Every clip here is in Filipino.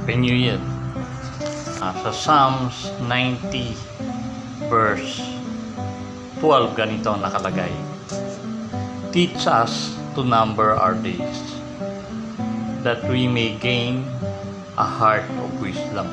Happy New Year. Sa Psalms 90 verse 12 ganito ang nakalagay. Teach us to number our days, that we may gain a heart of wisdom.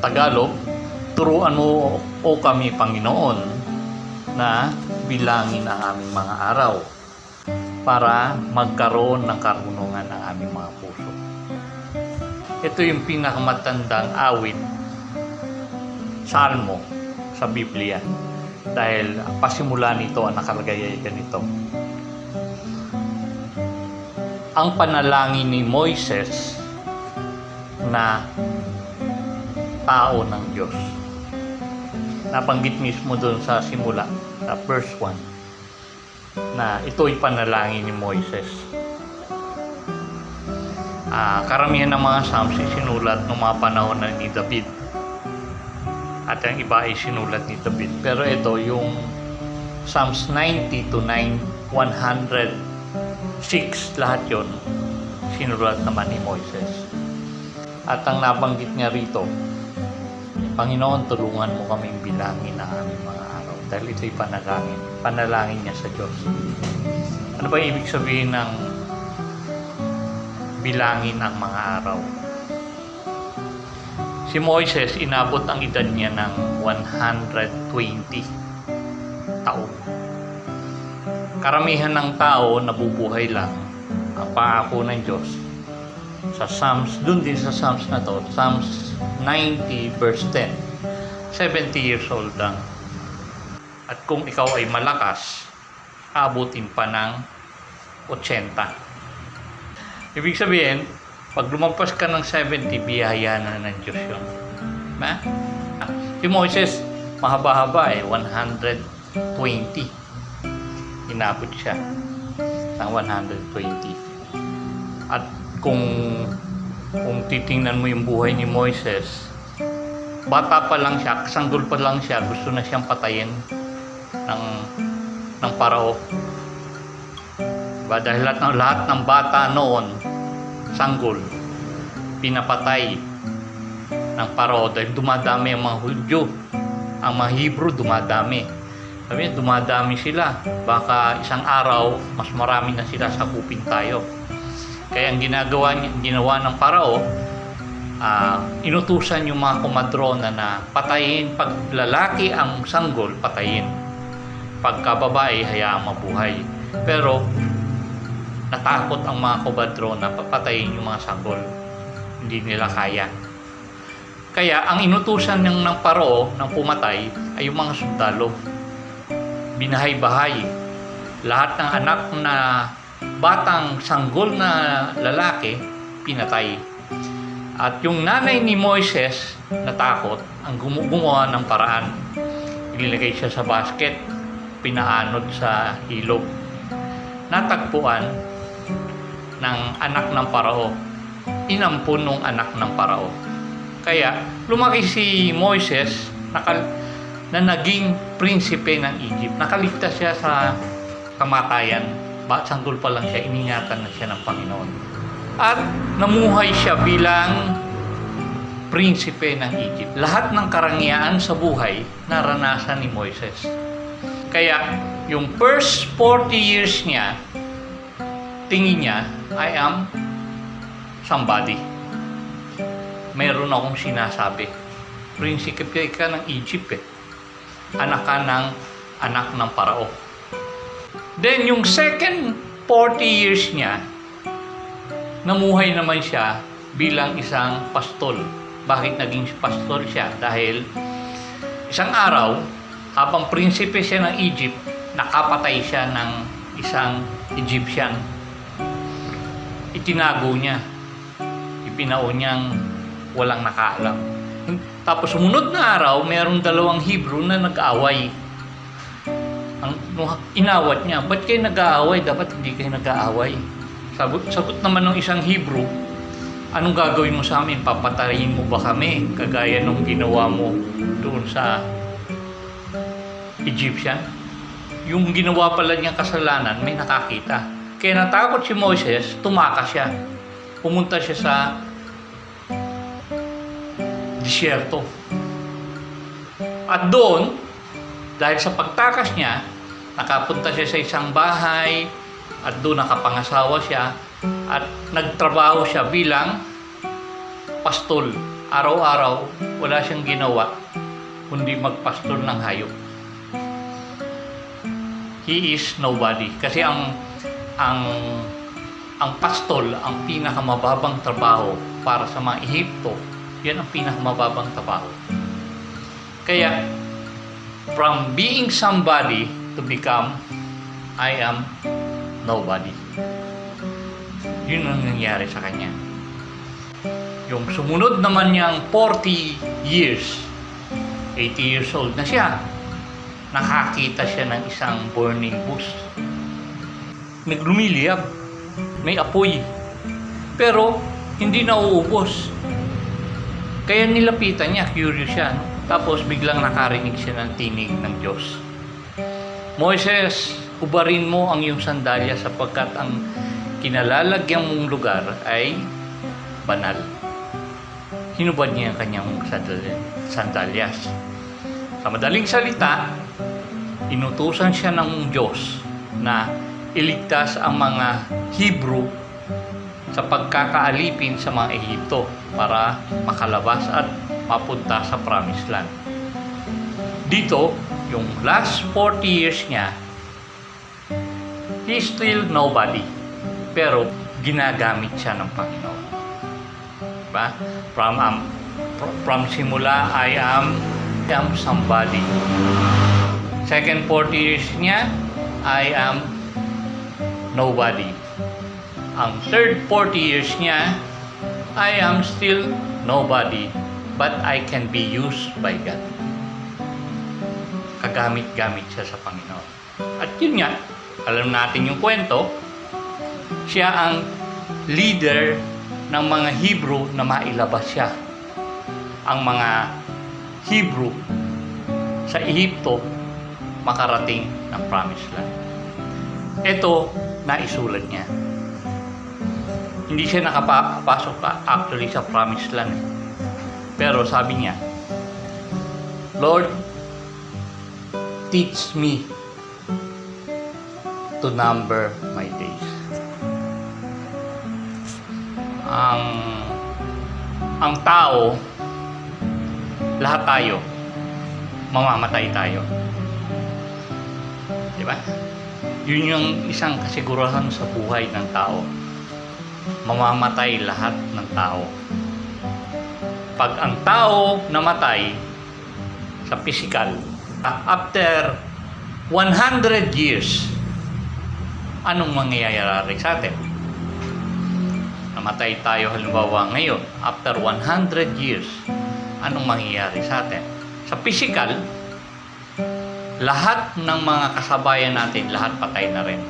Tagalog, turuan mo o kami, Panginoon, na bilangin ang aming mga araw para magkaroon ng karunungan ng aming mga puso. Ito yung pinakamatandang awit, salmo sa Biblia. Dahil pasimula nito ang nakalagay ay ganito. Ang panalangin ni Moises na tao ng Diyos. Nabanggit mismo doon sa simula, sa verse 1, na ito'y panalangin ni Moises. Karamihan ng mga Psalms ay sinulat noong mga panahon ni David. At ang iba ay sinulat ni David. Pero ito yung Psalms 90 to 106, lahat yon sinulat naman ni Moises. At ang nabanggit niya rito, Panginoon, tulungan mo kaming bilangin ang aming mga araw. Dahil ito'y panalangin niya sa Diyos. Ano ba ibig sabihin ng bilangin ang mga araw? Si Moises, inabot ang edad niya ng 120 taon. Karamihan ng tao nabubuhay lang. Ang pangako ng Diyos sa Psalms, dun din sa Psalms na to, Psalms 90 verse 10, 70 years old lang. At kung ikaw ay malakas, abutin pa ng 80. Ibig sabihin, pag lumagpas ka ng 70, biyaya na ng Diyos yun. Diba? Si Moises, mahaba-haba 120. Inabot siya ng 120. At kung titingnan mo yung buhay ni Moises, bata pa lang siya, sanggol pa lang siya, gusto na siyang patayin ng Parao. Diba? Dahil lahat ng bata noon, sanggol, pinapatay ng Parao dahil dumadami ang mga Hudyo, ang mga Hebrew dumadami. Sabi niya, dumadami sila, baka isang araw mas marami na sila, sakupin tayo. Kaya ang ginawa ng Parao, inutusan yung mga komadrona na patayin. Pag lalaki ang sanggol, patayin. Pagka babae, hayaang mabuhay. Pero natakot ang mga komadrona papatayin yung mga sanggol. Hindi nila kaya. Kaya ang inutusan ng Parao ng pumatay ay yung mga sundalo. Binahay-bahay. Lahat ng anak na batang sanggol na lalaki, pinatay. At yung nanay ni Moises, natakot, ang gumawa ng paraan. Ilagay siya sa basket, pinaanod sa ilog. Natagpuan ng anak ng Parao. Inampun ng anak ng Parao. Kaya lumaki si Moises na naging prinsipe ng Egypt. Nakaligtas siya sa kamatayan. Sanggol pa lang siya, iningatan na siya ng Panginoon. At namuhay siya bilang prinsipe ng Egypt. Lahat ng karangyaan sa buhay naranasan ni Moises. Kaya yung first 40 years niya, tingin niya, I am somebody. Meron akong sinasabi. Prinsipe ka ng Egypt Anak ka ng anak ng Parao. Then, yung second 40 years niya, namuhay naman siya bilang isang pastol. Bakit naging pastol siya? Dahil isang araw, habang prinsipe siya ng Egypt, nakapatay siya ng isang Egyptian. Itinago niya. Ipinao niyang walang nakaalam. Tapos sumunod na araw, mayroong dalawang Hebrew na nag-away. Inawat niya, ba't kayo nag-aaway? Dapat hindi kayo nag-aaway. Sagot naman ng isang Hebrew, anong gagawin mo sa amin? Papatayin mo ba kami? Kagaya nung ginawa mo doon sa Egyptian. Yung ginawa pala niyang kasalanan, may nakakita. Kaya natakot si Moises, tumakas siya. pumunta siya sa disyerto. At doon, dahil sa pagtakas niya, nakapunta siya sa isang bahay at doon nakapangasawa siya at nagtrabaho siya bilang pastol. Araw-araw, wala siyang ginawa kundi magpastol ng hayop. He is nobody. Kasi ang pastol, ang pinakamababang trabaho para sa mga Ehipto, yan ang pinakamababang trabaho. Kaya, from being somebody to become, I am nobody. Yun ang nangyari sa kanya. Yung sumunod naman niyang 40 years, 80 years old na siya, nakakita siya ng isang burning bush. Naglumiliyab, may apoy, pero hindi nauubos. Kaya nilapitan niya, curious siya, no? Tapos biglang nakarinig siya ng tinig ng Diyos. Moises, hubarin mo ang iyong sandalya sapagkat ang kinalalagyan mong lugar ay banal. Hinubad niya ang kanyang sandalyas. Sa madaling salita, inutusan siya ng Diyos na iligtas ang mga Hebrew sa pagkakaalipin sa mga Ehipto para makalabas at mapunta sa Promised Land. Dito, yung last 40 years niya, he's still nobody. Pero ginagamit siya ng Panginoon. Diba? From simula, I am somebody. Second 40 years niya, I am nobody. Ang third 40 years niya, I am still nobody, but I can be used by God. Kagamit-gamit siya sa Panginoon. At yun nga, alam natin yung kwento, siya ang leader ng mga Hebrew na mailabas siya. Ang mga Hebrew sa Ehipto makarating ng Promised Land. Ito, naisulat niya. Hindi siya nakapasok actually sa Promised Land. Pero sabi niya, Lord, teach me to number my days. Ang tao, lahat tayo, mamamatay tayo. Diba? Yun yung isang kasigurahan sa buhay ng tao. Mamamatay lahat ng tao. Pag ang tao namatay sa physical, after 100 years, anong mangyayari sa atin? Namatay tayo halimbawa ngayon, after 100 years, anong mangyayari sa atin? Sa physical, lahat ng mga kasabayan natin, lahat patay na rin.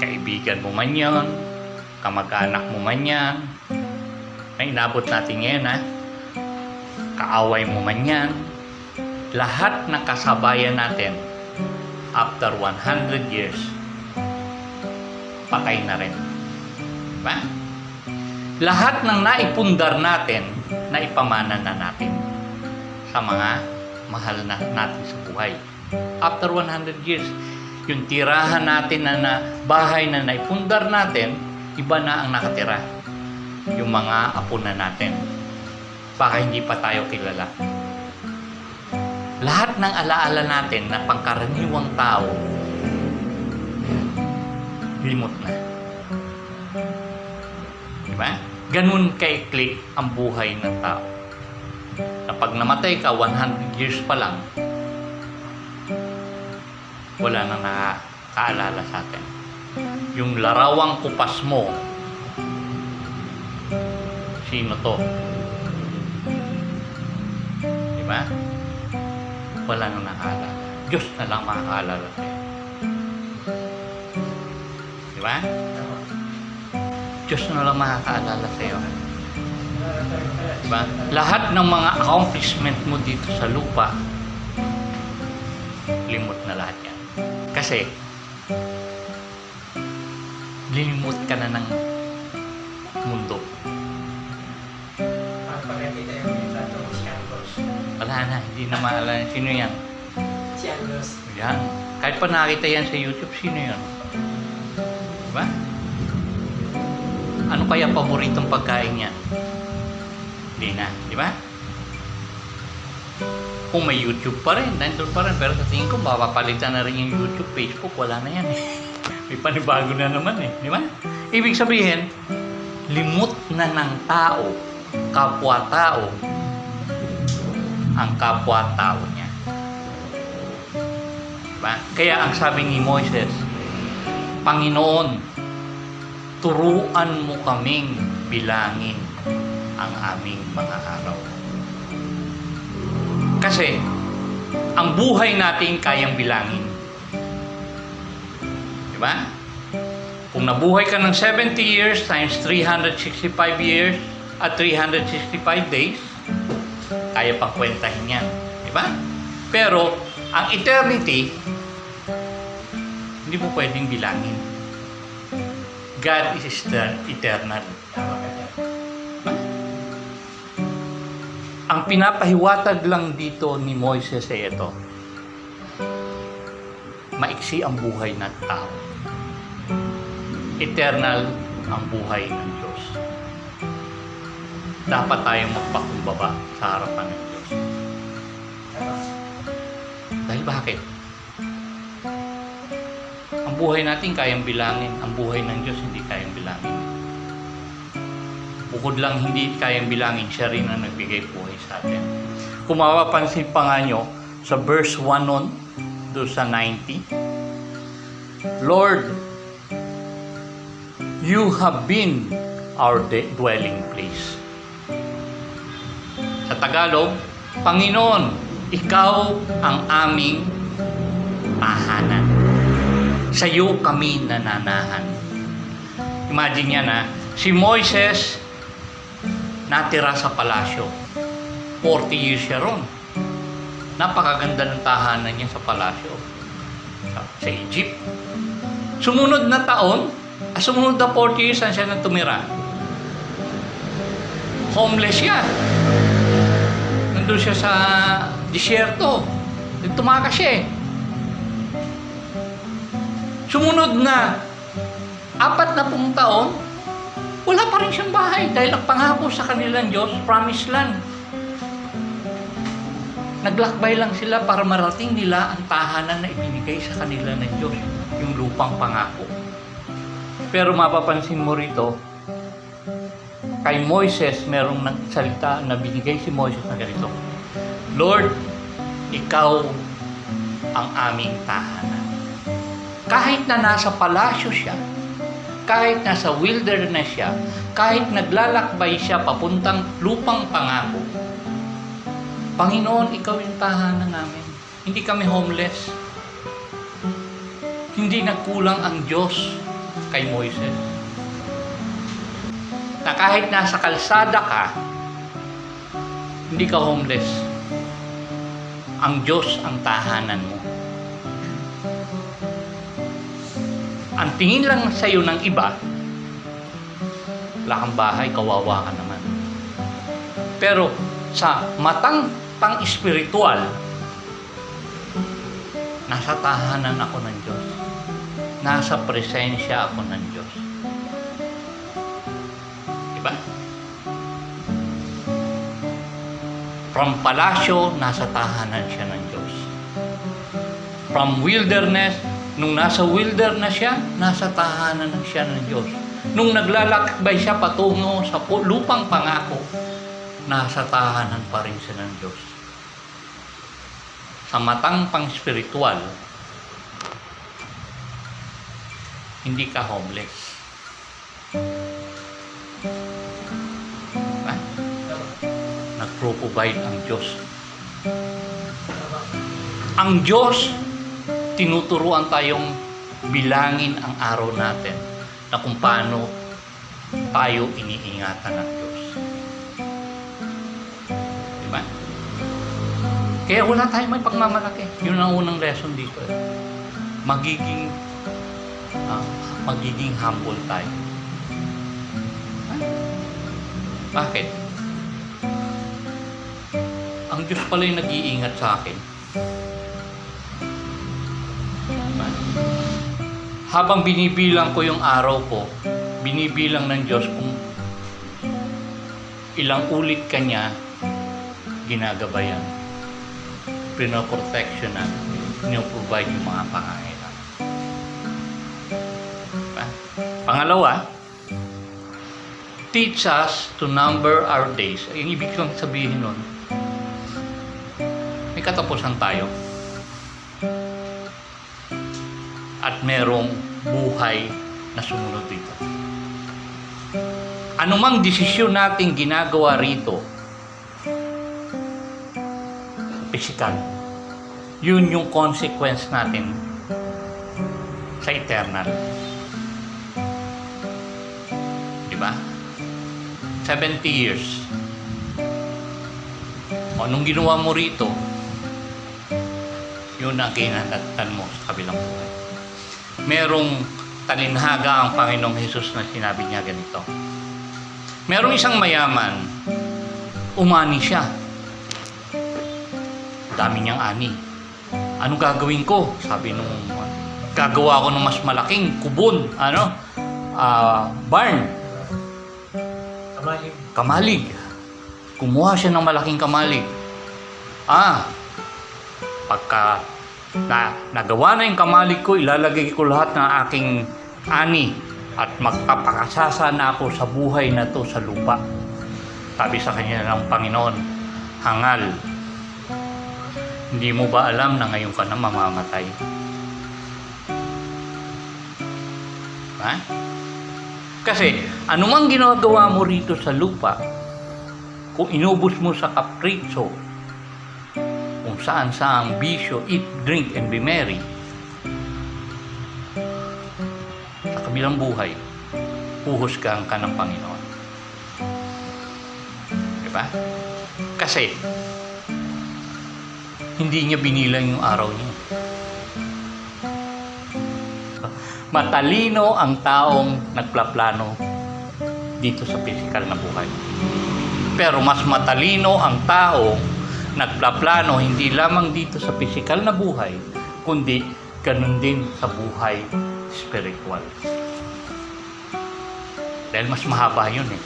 Kaibigan mo man yan, kamag-anak mo man yan, na inabot natin ngayon, kaaway mo man yan, lahat ng kasabayan natin after 100 years patay na rin. Diba? Lahat ng naipundar natin, naipamana na natin sa mga mahal na natin sa buhay. After 100 years, yung tirahan natin na bahay na naipundar natin, iba na ang nakatira. Yung mga apo na natin. Baka hindi pa tayo kilala. Lahat ng alaala natin na pangkaraniwang tao, limot na. Diba? Ganun kaikli ang buhay ng tao. Na pag namatay ka, 100 years pa lang, wala nang nakaalala sa atin. Yung larawang kupas mo, sino to? Diba? Wala nang nakaalala. Diyos na lang makakaalala sa'yo. Diba? Diyos na lang makakaalala sa'yo. Diba? Lahat ng mga accomplishment mo dito sa lupa, limot na lahat yan. Kasi, lilimot ka na ng mundo. Pagkakita yung minsan itong si Anglos. Wala na, hindi na maalala. Sino yan? Si Anglos. Yan. Kahit pa nakita yan sa YouTube, sino yan? Diba? Ano kaya paboritong pagkain niya? Hindi na, di ba? Kung may YouTube pa rin, nandun pa rin. Pero sa tingin ko, papapalitan na rin yung YouTube, Facebook, wala na yan eh. May panibago na naman eh, di ba? Ibig sabihin, limot na ng tao, kapwa-tao, ang kapwa-tao niya. Diba? Kaya ang sabi ni Moises, Panginoon, turuan mo kaming bilangin ang aming mga araw. Kasi, ang buhay natin kayang bilangin. Diba? Kung nabuhay ka ng 70 years times 365 years at 365 days, kaya pang kwentahin yan. Diba? Pero, ang eternity, hindi mo pwedeng bilangin. God is eternal. Tama ka dyan. Ang pinapahiwatag lang dito ni Moises ay ito. Maiksi ang buhay ng tao. Eternal ang buhay ng Diyos. Dapat tayong magpakumbaba sa harapan ng Diyos. Tama. Dahil bakit? Ang buhay natin kayang bilangin. Ang buhay ng Diyos hindi kayang bilangin. Bukod lang hindi kayang bilangin, siya rin ang nagbigay buhay sa atin. Kung mapapansin pa nga nyo, sa verse 1 on, doon sa 90, Lord, you have been our dwelling place. Sa Tagalog, Panginoon, ikaw ang aming tahanan. Sa iyo kami nananahan. Imagine yan si Moises natira sa palasyo. 40 years siya ron. Napakaganda ng tahanan niya sa palasyo. Sa Egypt. Sumunod na 40 years, saan siya nang tumira? Homeless siya. Nandun siya sa disyerto. Tumakas siya eh. Sumunod na 40 taon, wala pa rin siyang bahay dahil ang pangako sa kanilang Diyos, promised land. Naglakbay lang sila para marating nila ang tahanan na ibinigay sa kanila ng Diyos, yung lupang pangako. Pero mapapansin mo rito, kay Moises, merong nagsalita na binigay si Moises na ganito, Lord, ikaw ang aming tahanan. Kahit na nasa palasyo siya, kahit nasa wilderness siya, kahit naglalakbay siya papuntang lupang pangako, Panginoon, ikaw yung tahanan namin. Hindi kami homeless. Hindi nagkulang ang Diyos kay Moises. Na kahit nasa kalsada ka, hindi ka homeless. Ang Diyos ang tahanan mo. Ang tingin lang sa iyo ng iba, wala kang bahay, kawawa ka naman. Pero sa matang pang-espiritual, nasa tahanan ako ng Diyos. Nasa presensya ako ng Diyos. Diba? From palasyo, nasa tahanan siya ng Diyos. From wilderness, nung nasa wilderness siya, nasa tahanan siya ng Diyos. Nung naglalakbay siya patungo sa lupang pangako, nasa tahanan pa rin siya ng Diyos. Sa matang pang-spiritual, hindi ka homeless. Diba? Nag-provide ang Diyos. Ang Diyos, tinuturuan tayong bilangin ang araw natin na kung paano tayo iniingatan ng Diyos. Diba? Kaya wala tayong may pagmamalaki. Yun ang unang lesson dito. Magiging humble tayo. Bakit? Ang Diyos pala yung nag-iingat sa akin. Diba? Habang binibilang ko yung araw ko, binibilang ng Diyos kung ilang ulit kanya ginagabayan, pinoproteksyonan, pinoprovide yung mga pangangailangan. Diba? Pangalawa, teach us to number our days. Yung ibig kong sabihin nun, may katapusan tayo. At merong buhay na sumunod dito. Anumang desisyon nating ginagawa rito, physical, yun yung consequence natin sa eternal. Diba? 70 years. O, anong ginawa mo rito, yun ang kinatatan mo sa kabilang buhay. Merong talinhaga ang Panginoong Hesus na sinabi niya ganito. Merong isang mayaman, umani siya. Dami niyang ani. Anong gagawin ko? Sabi nung, gagawa ko ng mas malaking kubon, barn. Kamalig. Kamalig. Kumuha siya ng malaking kamalig. Pagka nagawa na yung kamalig ko, ilalagay ko lahat ng aking ani at magpapakasasa na ako sa buhay na to sa lupa. Sabi sa kanya ng Panginoon, hangal, hindi mo ba alam na ngayon ka na mamamatay? Ha? Kasi anumang ginagawa mo rito sa lupa, kung inubos mo sa kapritso, kung saan-saang bisyo, eat, drink, and be merry, sa kabilang buhay, puhusgahan ka ng Panginoon. Diba? Kasi, hindi niya binilang yung araw niya. Matalino ang taong nagplaplano dito sa physical na buhay. Pero mas matalino ang taong nagplaplano hindi lamang dito sa physical na buhay, kundi ganun din sa buhay spiritual. Dahil mas mahaba yun eh.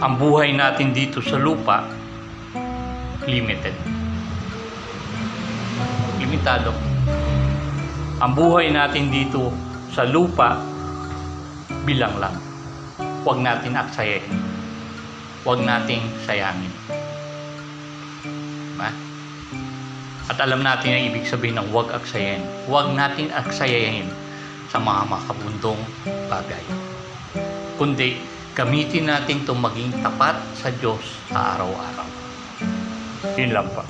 Ang buhay natin dito sa lupa, limited. Limitado. Ang buhay natin dito sa lupa, bilang lang. Huwag natin aksayahin. Huwag nating sayangin. Diba? At alam natin ang ibig sabihin ng huwag aksayahin. Huwag natin aksayahin sa mga makabundong bagay. Kundi, gamitin natin itong maging tapat sa Diyos sa araw-araw. Yun lang pa.